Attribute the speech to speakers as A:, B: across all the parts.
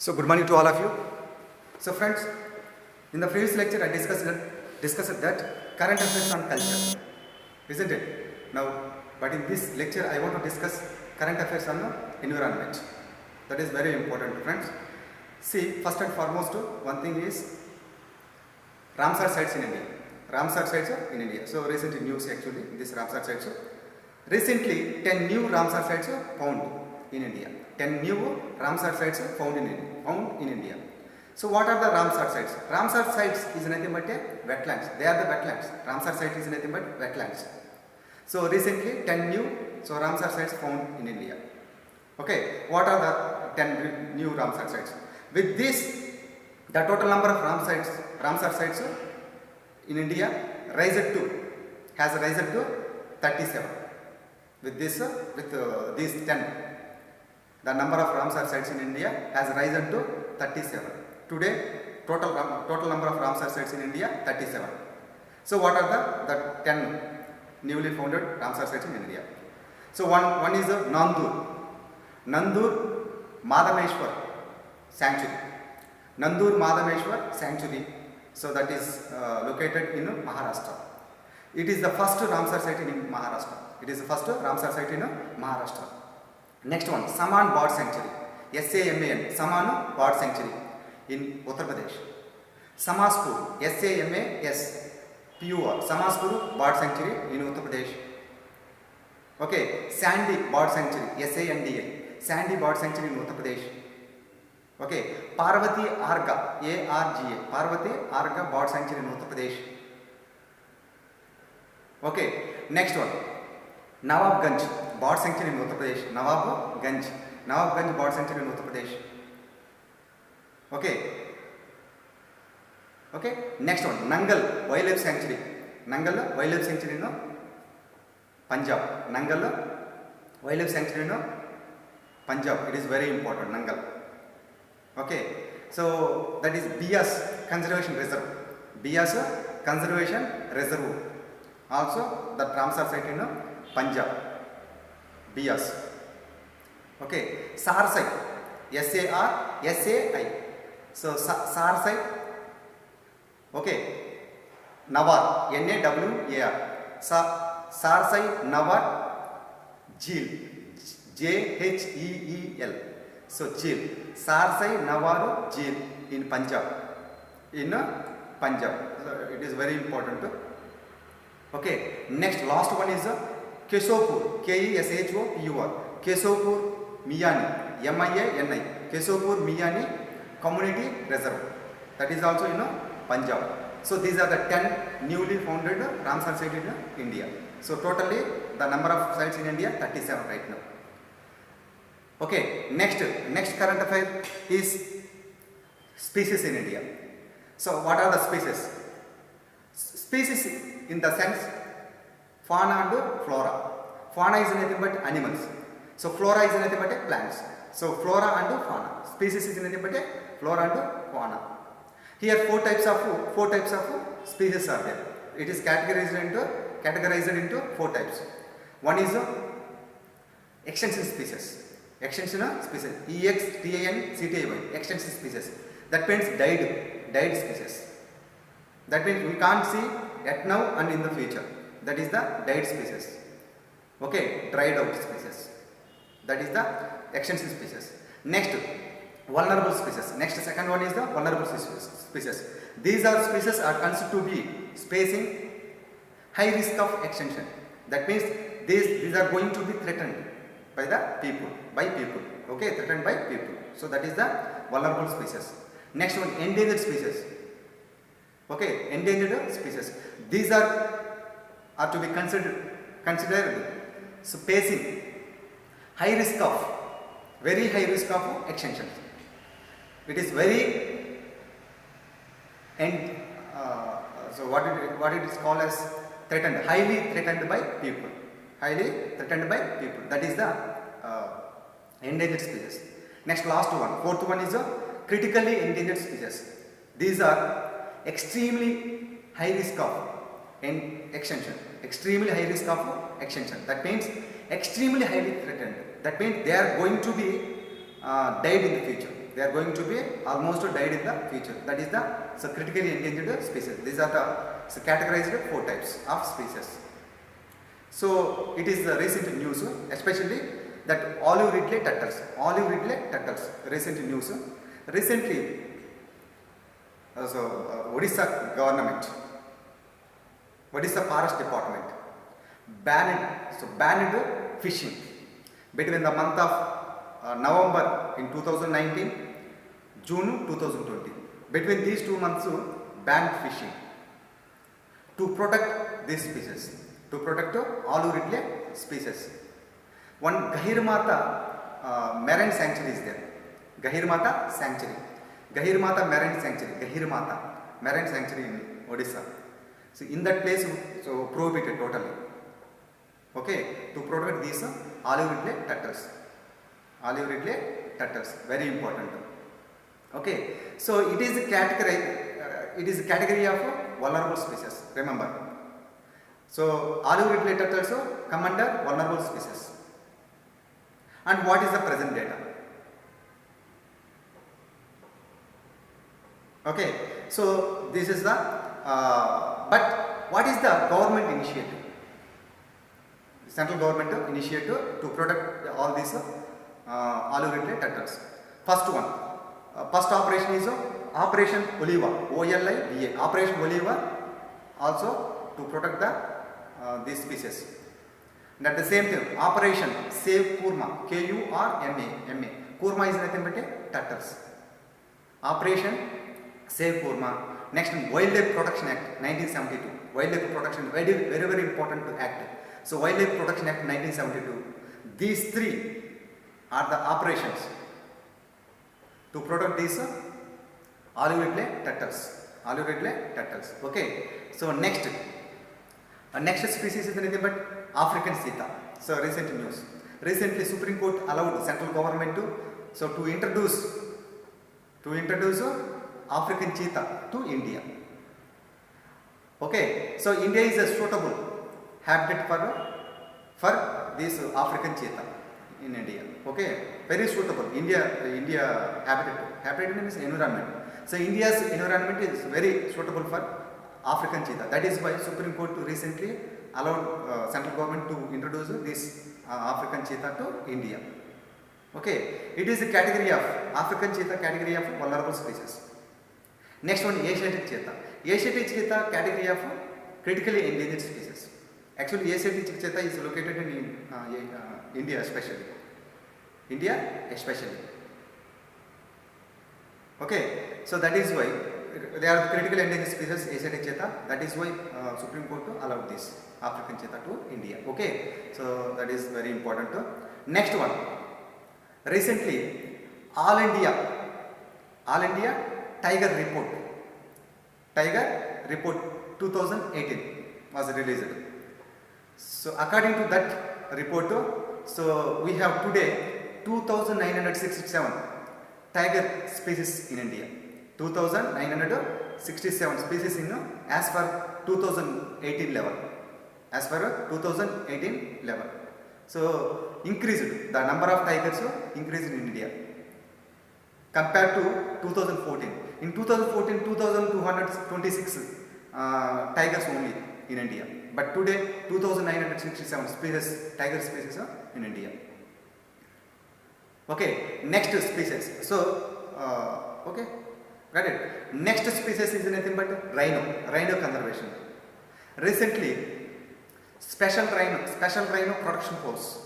A: So good morning to all of you. So friends, in the previous lecture I discussed that current affairs on culture, isn't it? Now, but in this lecture I want to discuss current affairs on the environment. That is very important, friends. See, first and foremost, one thing is Ramsar sites in India. Ramsar sites in India. So recent news actually, this Ramsar sites. Recently, 10 new Ramsar sites found in India. 10 new Ramsar sites found in India. So what are the Ramsar sites? Ramsar sites is nothing but wetlands. They are the wetlands. Ramsar site is nothing but wetlands. So recently 10 new Ramsar sites found in India. Okay, what are the 10 new Ramsar sites? With this, the total number of Ramsar sites in India has risen to 37. With this, these 10, the number of Ramsar sites in India has risen to 37. Today, total number of Ramsar sites in India 37. So what are the 10 newly founded Ramsar sites in India? So one is Nandur Madhameshwar Sanctuary. Nandur Madhameshwar Sanctuary. So that is located in Maharashtra. It is the first Ramsar site in Maharashtra. Next one, Saman Bird Sanctuary. SAMAN, Saman Bird Sanctuary in Uttar Pradesh. Samaspur, SAMASPUR, Samaspur Bird Sanctuary in Uttar Pradesh. Okay, Sandy Bird Sanctuary, SANDA, Sandy Bird Sanctuary in Uttar Pradesh. Okay, Parvati Arga, ARGA, Parvati Arga Bird Sanctuary in Uttar Pradesh. Okay, next one, Nawabganj Bird Sanctuary in Uttar Pradesh. Nawabganj Bird Sanctuary in Uttar Pradesh. Okay. Next one, Nangal Wildlife Sanctuary. Nangal Wildlife Sanctuary in Punjab. Nangal Wildlife Sanctuary in Punjab. It is very important, Nangal. Okay. So that is Bias Conservation Reserve. Bias Conservation Reserve. Also the Ramsar site in Punjab. Bias. Okay. Sarsai. SARSAI. So Sarsai. Okay. Nawar. NAWAR. Sarsai Nawar Jheel. JHEEL. So Jheel. Sarsai Nawar Jheel in Punjab. So it is very important. Okay. Next, last one is Keshopur. KESHOPUR. Keshopur Miyani. MIANI. Keshopur Miyani Community Reserve. That is also in Punjab. So these are the 10 newly founded Ramsar sites in India. So totally the number of sites in India 37 right now. Okay, next current affair is species in India. So what are the species? Species in the sense fauna and flora. Fauna is nothing but animals. So flora is nothing but plants. So flora and fauna. Species is nothing but flora and fauna. Here four types of species are there. It is categorized into four types. One is extension species. Extension species. EXTANCTY. Extension species. That means died species. That means we can't see at now and in the future. That is the died species. Okay, dried out species. That is the extension species. Next, vulnerable species. Next, second one is the vulnerable species. These are species are considered to be facing high risk of extinction. That means these are going to be threatened by people. Okay, threatened by people. So that is the vulnerable species. Next one, endangered species. Okay, endangered species. These are to be considered so facing very high risk of extinction. It is very so what it is called as threatened, highly threatened by people. That is the endangered species. Next, last one, fourth one is critically endangered species. These are extremely high risk of extinction. That means extremely highly threatened. That means they are going to be died in the future. They are going to be almost died in the future. That is the critically endangered species. These are the categorized 4 types of species. So it is the recent news, especially that olive ridley turtles. Recent news. Recently, Odisha government, Odisha Forest Department banned fishing between the month of November in 2019, June 2020. Between these 2 months, banned fishing to protect these species, to protect olive ridley species. One Gahirmata marine sanctuary is there. Gahirmata marine sanctuary in Odisha. So in that place, so prohibited totally. Okay, to protect these olive ridley turtles. Very important. Okay, so it is a category of vulnerable species. Remember, so olive ridley turtles come under vulnerable species. And what is the present data? Okay, so this is the but what is the government initiative? Central government initiative to protect all these olive ridley turtles. First operation is Operation Oliva, OLIVA. Operation Oliva also to protect these species. And at the same time, Operation Save Kurma, KURMA. Kurma is nothing but turtles. Operation Save Kurma. Next, Wildlife Protection Act 1972. Wildlife Protection, very, very, very important act. So Wildlife Protection Act 1972. These 3 are the operations to protect these olive ridley turtles. Okay. So next species is nothing but African cheetah. So recent news. Recently, Supreme Court allowed central government to introduce African cheetah to India. Okay. So India is a suitable habitat for this African cheetah in India. Okay, very suitable. India habitat means environment. So India's environment is very suitable for African cheetah. That is why Supreme Court recently allowed central government to introduce this African cheetah to India. Okay, it is a category of African cheetah, category of vulnerable species. Next one, Asiatic cheetah. Asiatic cheetah, category of critically endangered species. Actually, Asiatic cheetah is located in India especially. Okay, so that is why they are the critical endangered species, Asiatic cheetah. That is why Supreme Court allowed this African cheetah to India. Okay, so that is very important. Next one, recently All India Tiger Report 2018 was released. So according to that report, so we have today 2,967 tiger species in India. 2,967 species in as per 2018 level. So increased, the number of tigers increased in India compared to 2014. In 2014, 2,226 tigers only in India. But today, 2,967 tiger species in India. Okay, next species. So, okay, got it. Next species is nothing but rhino conservation. Recently, special rhino production force.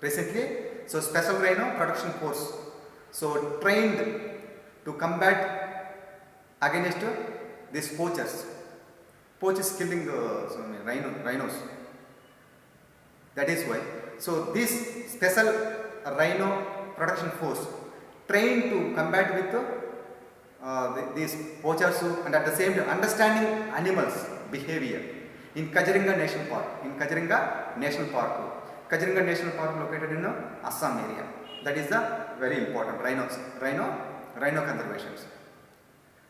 A: Special rhino production force. So trained to combat against these poachers. Poachers killing rhinos. That is why. So this special rhino production force trained to combat with these poachers and at the same time understanding animals behavior in Kajiringa National Park. Kajiringa National Park located in Assam area. That is the very important rhino conservations.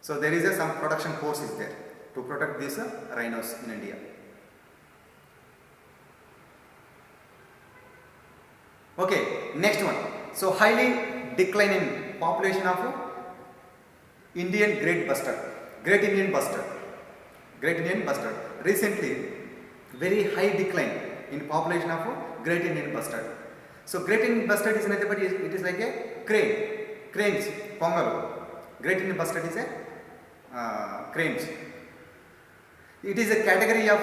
A: So there is some production force is there to protect these rhinos in India. Okay, next one. So highly declining population of Indian great bustard, great Indian bustard. Recently, very high decline in population of great Indian bustard. So great Indian bustard is nothing but it is like a cranes, pongalu. Great Indian bustard is a cranes. It is a category of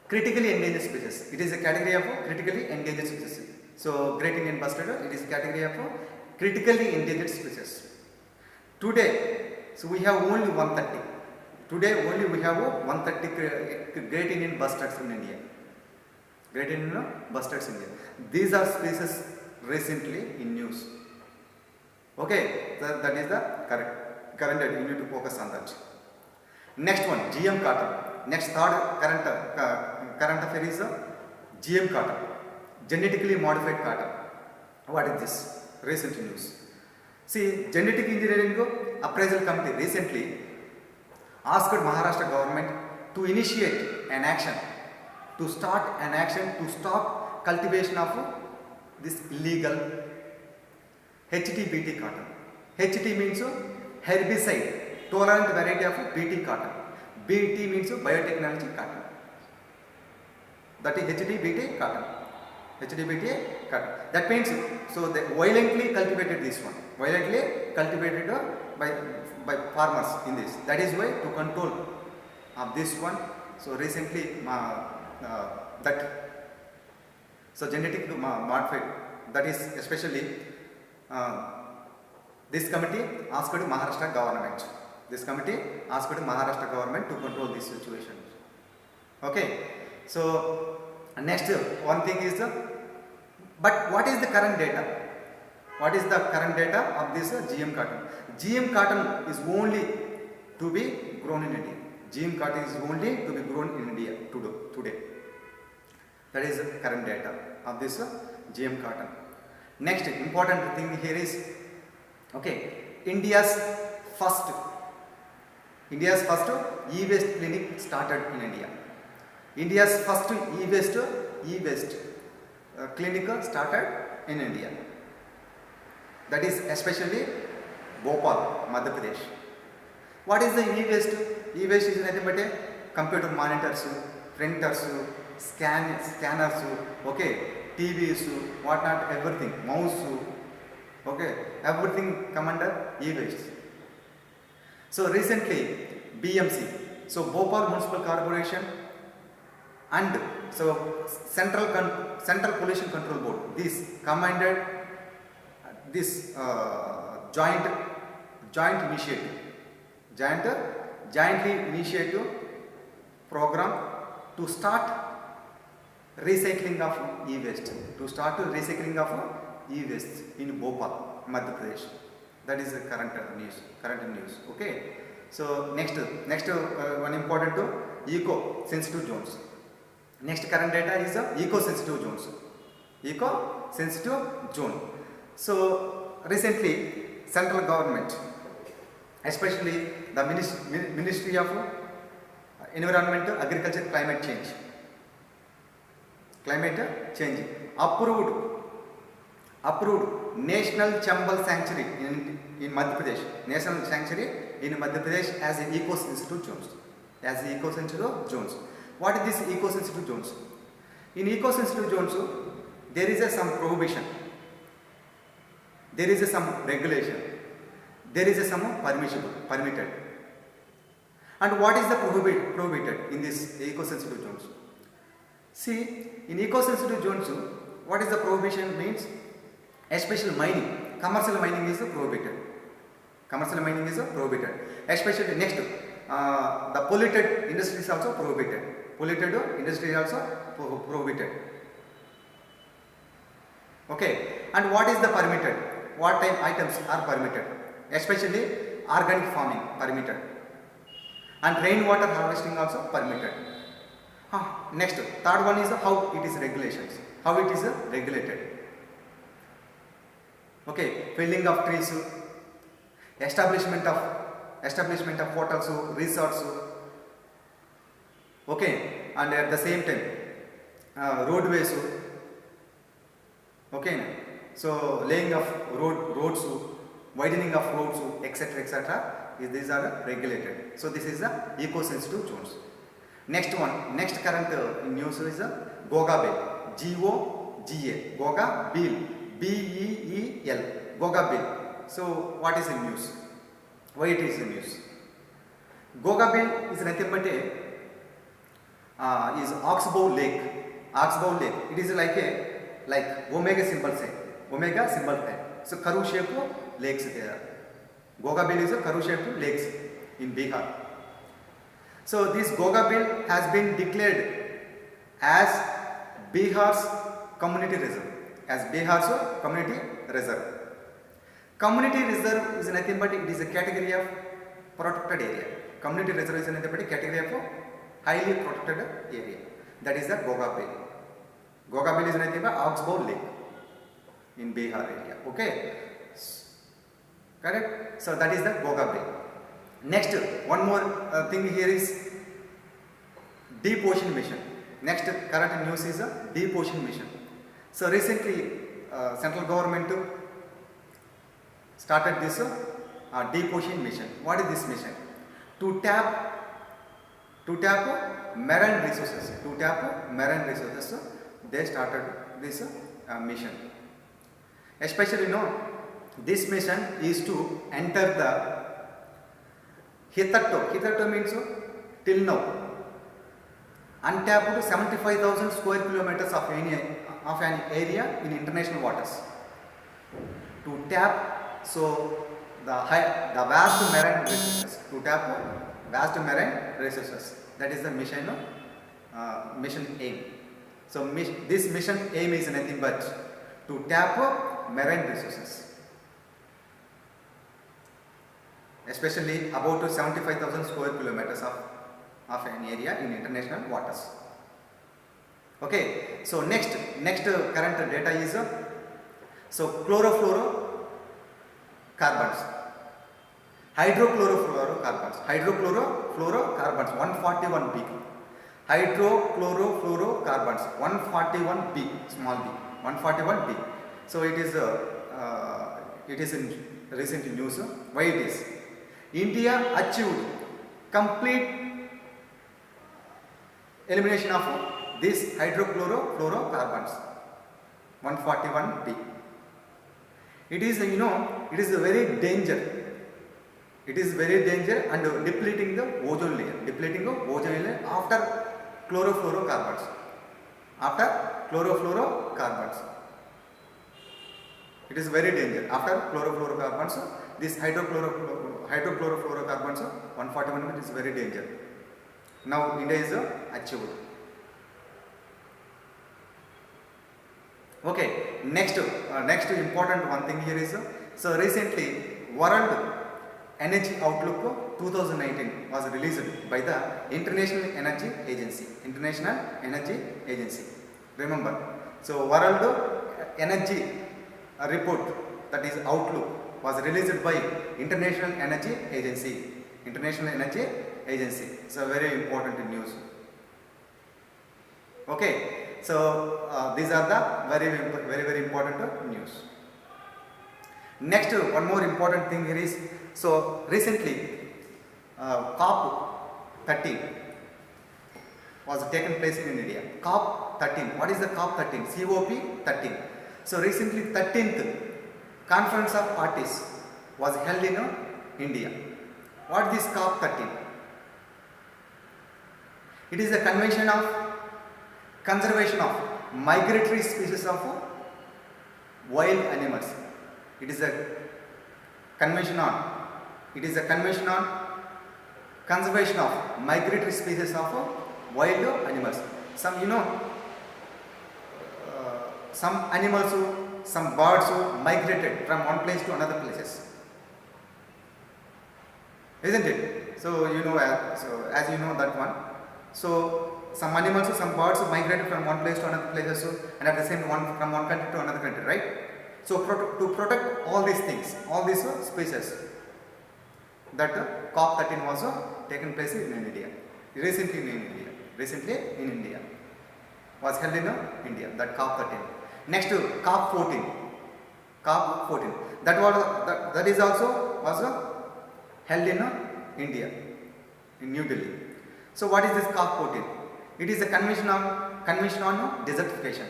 A: critically endangered species. It is a category of critically endangered species. So great Indian bustard, it is a category of critically endangered species. Today, so we have only 130. Today only we have 130 great Indian bustards in India. Great Indian bustards in India. These are species recently in news. Okay, that is the current you need to focus on that. Next one, GM cotton. Next third current affair is GM cotton, genetically modified cotton. What is this? Recent news. See, genetic engineering appraisal committee recently asked Maharashtra government to initiate an action, to stop cultivation of this illegal HT-BT cotton. HT means herbicide tolerant variety of BT cotton. BT means biotechnology cotton. That is HT-BT cotton. HT-BT cotton. That means, so they violently cultivated this one. Violently cultivated by farmers in this. That is why to control this one. So recently so genetic modified, that is especially this committee asked Maharashtra government. This committee asked Maharashtra government to control this situation. Okay. So next one thing is but what is the current data? What is the current data of this GM cotton? GM cotton is only to be grown in India. GM cotton is only to be grown in India today. That is the current data of this GM cotton. Next important thing here is, okay, India's first e-waste clinic started in India. India's first e-waste clinic started in India. That is especially Bhopal, Madhya Pradesh. What is the e-waste? E-waste is nothing but a computer monitors, printers, scanners, okay, TVs, whatnot, everything, mouse, okay, everything come under e-waste. So recently BMC, so Bhopal Municipal Corporation and so Central Pollution Control Board, this commanded this jointly initiative program to start recycling of e-waste, in Bhopal, Madhya Pradesh. That is the current news. Okay. So next one important eco-sensitive zones. Next current data is eco-sensitive zone. So recently central government, especially the Ministry of Environment, Agriculture, Climate Change, approved National Chambal Sanctuary in Madhya Pradesh. National Sanctuary in Madhya Pradesh as eco-sensitive zones. What is this eco-sensitive zones? In eco-sensitive zones, there is some prohibition, there is some regulation, there is some permitted. And what is the prohibited in this eco-sensitive zones? See, in eco-sensitive zones, what is the prohibition means? Especially mining, commercial mining is prohibited. Especially next, the polluted industry is also prohibited. Okay, and what is the permitted? What type items are permitted? Especially organic farming permitted, and rainwater harvesting also permitted. Next, third one is how it is regulated. Okay, felling of trees, establishment of hotels, resorts. Okay, and at the same time, roadways. Okay, so laying of roads, widening of roads, etc., etc. These are regulated. So this is the eco-sensitive zones. Next one, next current news is Goga Bill, G-O-G-A, Goga Bill, B-E-E-L, Goga Bill. So what is the news? Why it is the news? Goga Bill is nothing but is Oxbow Lake. Oxbow Lake. It is like Omega symbol say. Omega symbol say. So curve shape lakes there. Goga Bill is a curve shaped lakes in Bihar. So this Goga Bill has been declared as Bihar's community reserve. As Bihar's community reserve. Community reserve is nothing but it is a category of protected area. Community reserve is nothing but a category of highly protected area. That is the Goga Bill. Goga Bill is nothing but Oxbow Lake in Bihar area. Okay, correct. So that is the Goga Bill. Next, one more thing here is deep ocean mission. Next current news is a deep ocean mission. So recently, central government started this deep ocean mission. What is this mission? To tap marine resources. To tap marine resources, they started this mission. Especially this mission is to enter the hitherto means till now untapped 75,000 square kilometers of an area in international waters. To tap the vast marine resources. To tap vast marine resources. That is the mission aim. So this mission aim is nothing but to tap marine resources. Especially about 75,000 square kilometers of an area in international waters. Okay, so next current data is chlorofluorocarbons, hydrochlorofluorocarbons, 141b, hydrochlorofluorocarbons 141b, small b, 141b. So it is in recent news. Why it is? India achieved complete elimination of these hydrochlorofluorocarbons 141b. It is it is a very danger. It is very danger and depleting the ozone layer. After chlorofluorocarbons. It is very danger. After chlorofluorocarbons, this hydrochlorofluorocarbons 141 is very danger. Now India is achieved. Okay, next important one thing here is recently World Energy Outlook 2019 was released by the International Energy Agency. Remember, so World Energy report, that is Outlook, was released by International Energy Agency. So very important news. Okay, so these are the very important news. Next, one more important thing here is, so recently COP 13 was taken place in India. COP 13. What is the COP 13? COP 13. So recently 13th Conference of Parties was held in India. What is this COP 13? It is a convention of conservation of migratory species of wild animals. It is a convention on conservation of migratory species of wild animals. Some animals, some birds migrated from one place to another places, isn't it? So as you know that one. So some animals, some birds migrated from one place to another place, and at the same one from one country to another country, right? So to protect all these things, all these species, that COP 13 was taken place in India. Recently in India was held in India, that COP 13. Next, COP COP 14. That is also was held in India, in New Delhi. So what is this COP 14? It is a convention on desertification.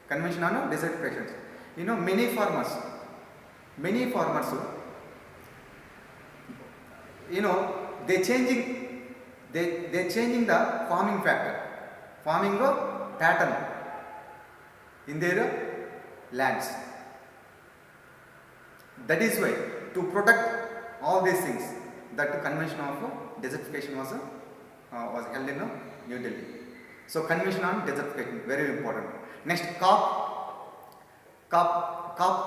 A: Convention on desertification. You know, many farmers, you know, they changing the farming pattern in their lands. That is why, to protect all these things, that convention of desertification was held in New Delhi. So convention on desertification, very important. Next, COP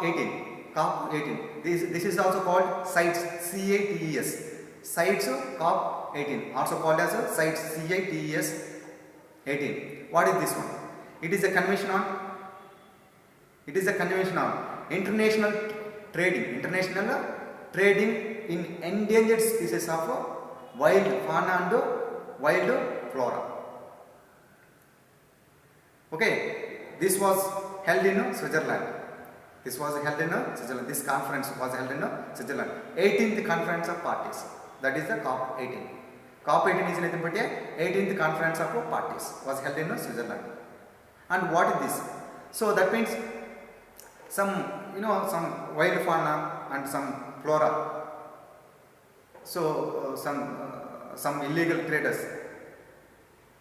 A: 18. COP 18. This is also called CITES, CITES. CITES COP 18, also called as CITES, CITES 18. What is this one? It is a convention on international trading in endangered species of wild fauna and wild flora. Okay, this was held in Switzerland. This conference was held in Switzerland. 18th conference of parties. That is the COP 18. COP 18 is nothing but 18th conference of parties was held in Switzerland. And what is this? So that means some wild fauna and some flora. So some illegal traders.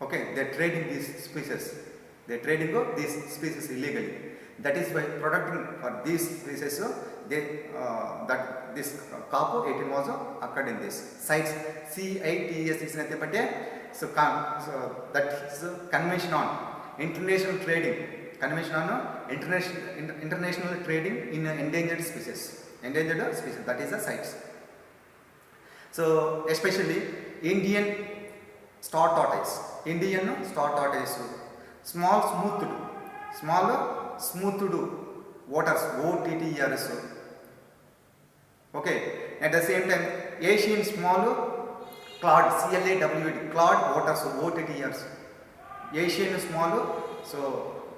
A: Okay, they are trading these species. They are trading these species illegally. That is why protecting for these species, this COP 18 was occurred in this. CITES, CITES is nothing but so that is convention on international trading. Convention on international trading in endangered species. That is the CITES. So especially Indian star tortoise, small smoothed waters, OTTERs. Okay, at the same time Asian small clawed, CLAWD, clawed waters, OTTERs. Asian small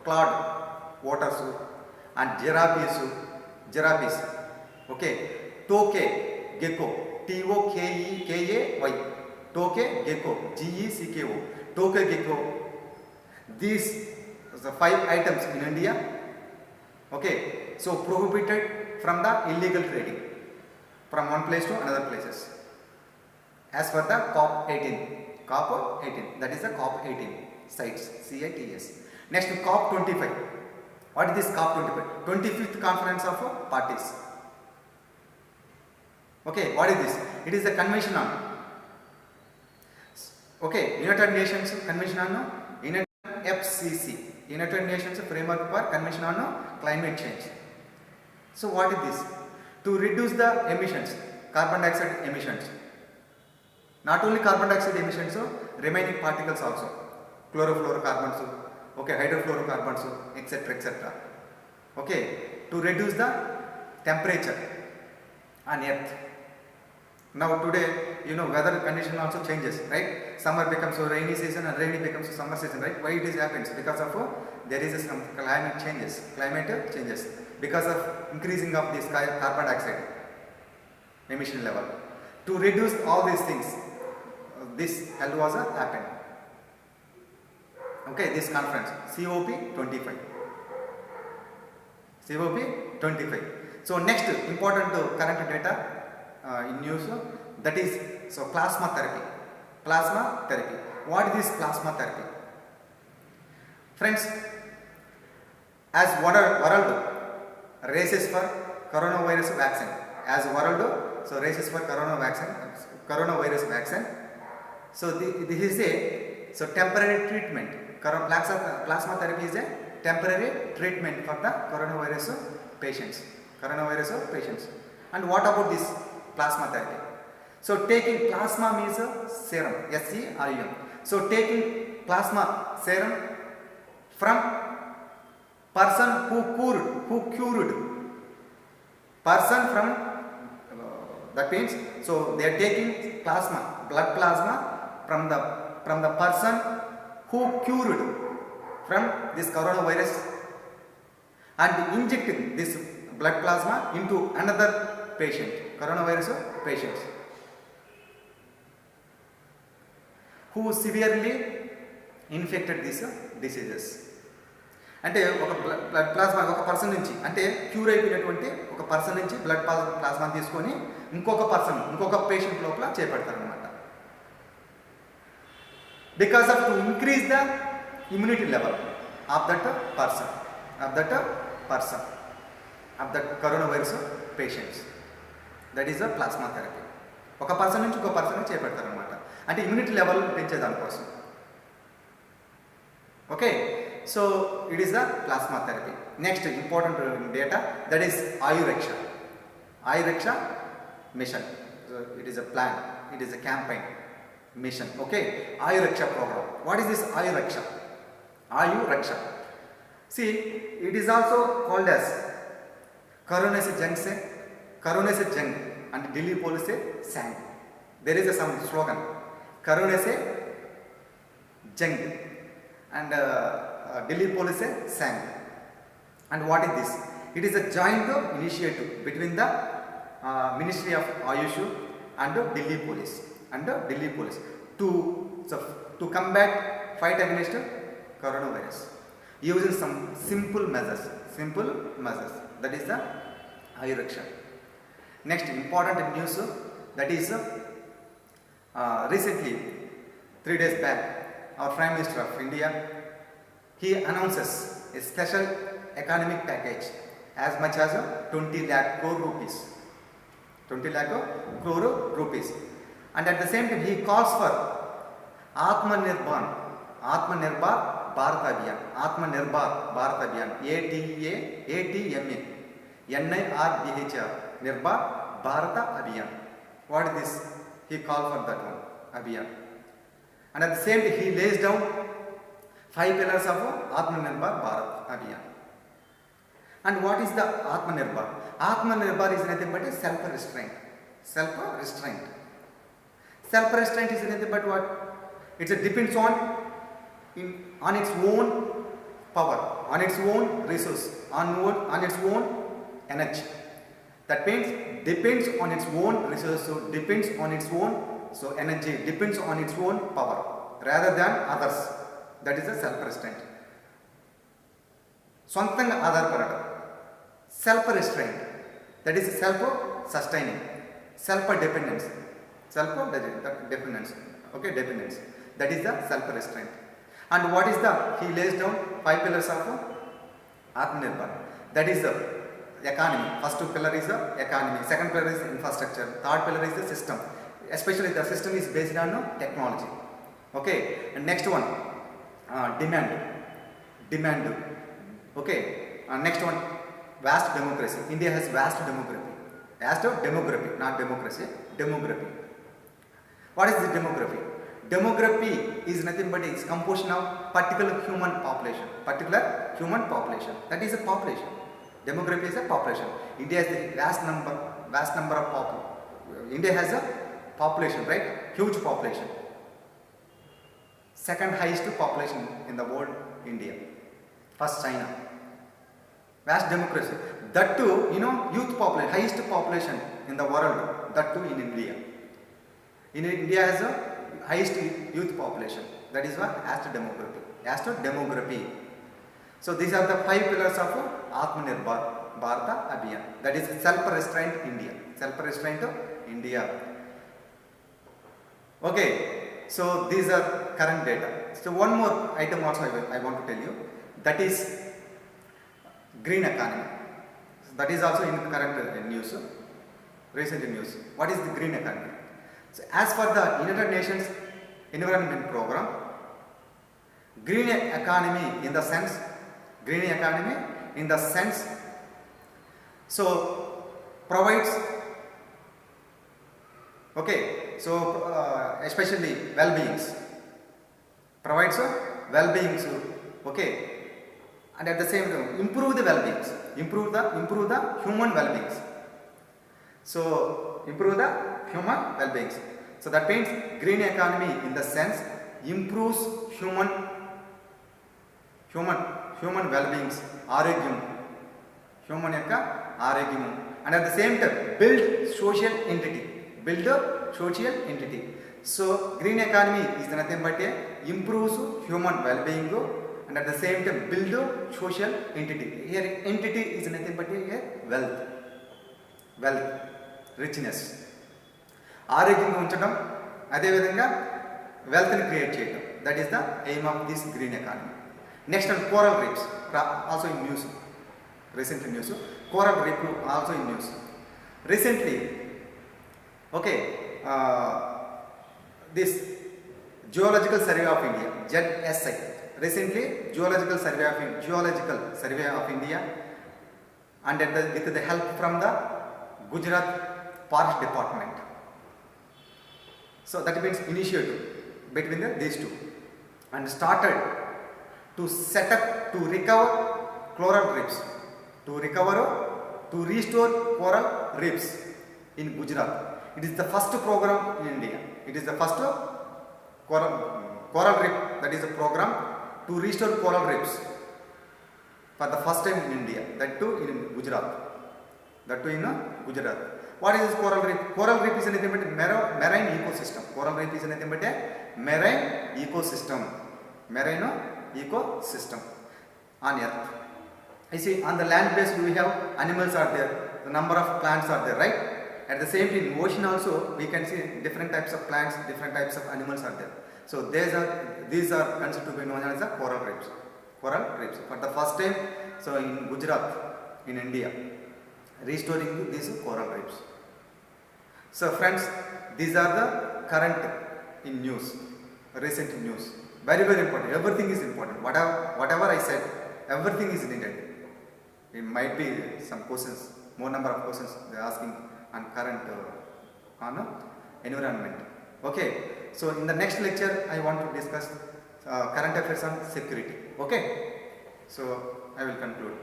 A: clawed waters and giraffes. Okay, tokay gecko, TOKEKAY, tokay gecko, GECKO, tokay gecko. These the 5 items in India. Okay, so prohibited from the illegal trading from one place to another places. As per the COP 18, that is the COP 18 CITES, CITES. Next, COP 25. What is this COP 25? 25th conference of parties. Okay, what is this? It is the convention on United Nations Convention on UNFCCC, United Nations Framework for Convention on Climate Change. So what is this? To reduce the emissions, carbon dioxide emissions. Not only carbon dioxide emissions, remaining particles also, chlorofluorocarbons, hydrofluorocarbons, etc. Okay, to reduce the temperature on Earth. Now today, weather condition also changes, right? Summer becomes a rainy season and rainy becomes a summer season, right? Why it happens? Because of there is some climate changes. Because of increasing of this carbon dioxide emission level. To reduce all these things, this held was happened. Okay, this conference, COP 25. So next important current data in news, that is plasma therapy. What is this plasma therapy? Friends, as world races for coronavirus vaccine, races for coronavirus vaccine. So this is a temporary treatment. Plasma therapy is a temporary treatment for the coronavirus patients. And what about this plasma therapy? So taking plasma means serum, SERUM. So taking plasma serum from person who cured person from that means, so they are taking blood plasma from the person who cured from this coronavirus and injecting this blood plasma into another patient, coronavirus patients who severely infected these diseases. అంటే ఒక blood plasma ఒక person నుంచి, అంటే cure అయిపోయినటువంటి ఒక person నుంచి blood plasma తీసుకొని ఇంకొక పేషెంట్ లోపల చేపడతారనమాట. Because of to increase the immunity level of that person of that corona virus patients. That is the plasma therapy. ఒక పర్సన్ నుంచి ఇంకో పర్సన్ చేపడతారనమాట, అంటే ఇమ్యూనిటీ లెవెల్ పెంచేదానికోసం. Okay, so it is the plasma therapy. Next important data, that is Ayuraksha mission. So it is a plan, it is a campaign mission. Okay, Ayuraksha program. What is this Ayuraksha? See, it is also called as Corona se jang and Delhi police se sang. There is some slogan, Corona se jang and Delhi police sang. And what is this? It is a joint initiative between the Ministry of Ayush and Delhi police to combat, fight against coronavirus using some simple measures. That is the Ayuraksha. Next important news, that is recently 3 days back, our Prime Minister of India, he announces a special economic package as much as 20 lakh crore rupees. And at the same time, he calls for Atmanirbhar Bharat Abhiyan, ATMA, NIRBHR, Nirbhar Bharat Abhiyan. What is this? He called for that one, Abhiyan. And at the same time, he lays down 5 pillars of Atmanirbhar Bharat Abhiyan. And what is the Atmanirbhar? Atmanirbhar is nothing but a self-restraint. Self-restraint is nothing but what? It depends on its own power, on its own resource, on its own energy. That means depends on its own resource, depends on its own energy, depends on its own power rather than others. That is a self-restraint. Swantanga ఆధారపడటం. Self-restraint, that is self-sustaining, self-dependence. Okay, dependence. That is the self-restraint. And what is he lays down 5 pillars of Atmanirbhar. That is the economy. First pillar is the economy, second pillar is infrastructure, third pillar is the system. Especially the system is based on technology. Okay, and next one, demand. Okay, next one, vast demography. India has vast demography, not democracy, demography. What is the demography? Demography is nothing but its composition of particular human population. That is a population. Demography is a population. India has a vast number of population. India has a population, right? Huge population. Second highest population in the world, India. First, China. Vast democracy. That too, youth population, highest population in the world. That too in India. India has a highest youth population. That is what? Demography. So these are the 5 pillars of Atmanirbhar Bharat Abhiyan. That is self-restraint India. Okay, so these are current data. So one more item also I want to tell you. That is green economy. That is also in current news, recent news. What is the green economy? So as for the United Nations Environment Program, green economy in the sense, so provides, okay, so especially well-beings, okay, and at the same time improve the well-beings, improve the human well-beings. So improve the human well-beings. So that means green economy in the sense improves human well-beings, ఆరోగ్యం, human యొక్క ఆరోగ్యము, and at the same time build social entity, build a social entity. So green economy is nothing but a improves human well-being and at the same time build a social entity. Here entity is nothing but a wealth, richness. ఆరోగ్యంగా ఉంచడం, అదేవిధంగా వెల్త్ని create చేయడం, that is the aim of this green economy. Next and coral reefs also in news, recently news, coral reef also in news recently. Okay, this Geological Survey of India, ZSI, recently Geological Survey of India, and with the help from the Gujarat Forest Department. So that means initiative between these two, and started to set up to recover coral reefs, to restore coral reefs in Gujarat. It is the first program in India. It is the first coral reef, that is a program to restore coral reefs for the first time in India, that too in Gujarat. What is this coral reef? Coral reef is nothing but marine ecosystem. Coral reef is nothing but a marine ecosystem on earth. You see, on the land base we have animals are there, the number of plants are there, right? At the same time, in ocean also we can see different types of plants, different types of animals are there. So these are considered to be known as the coral reefs. For the first time, so in Gujarat, in India, restoring these coral reefs. So friends, these are the current in news, recent news. Very important. Everything is important. Whatever I said, everything is needed. It might be some questions, more number of questions they are asking on current on environment. Okay, so in the next lecture I want to discuss current affairs on security. Okay, so I will conclude.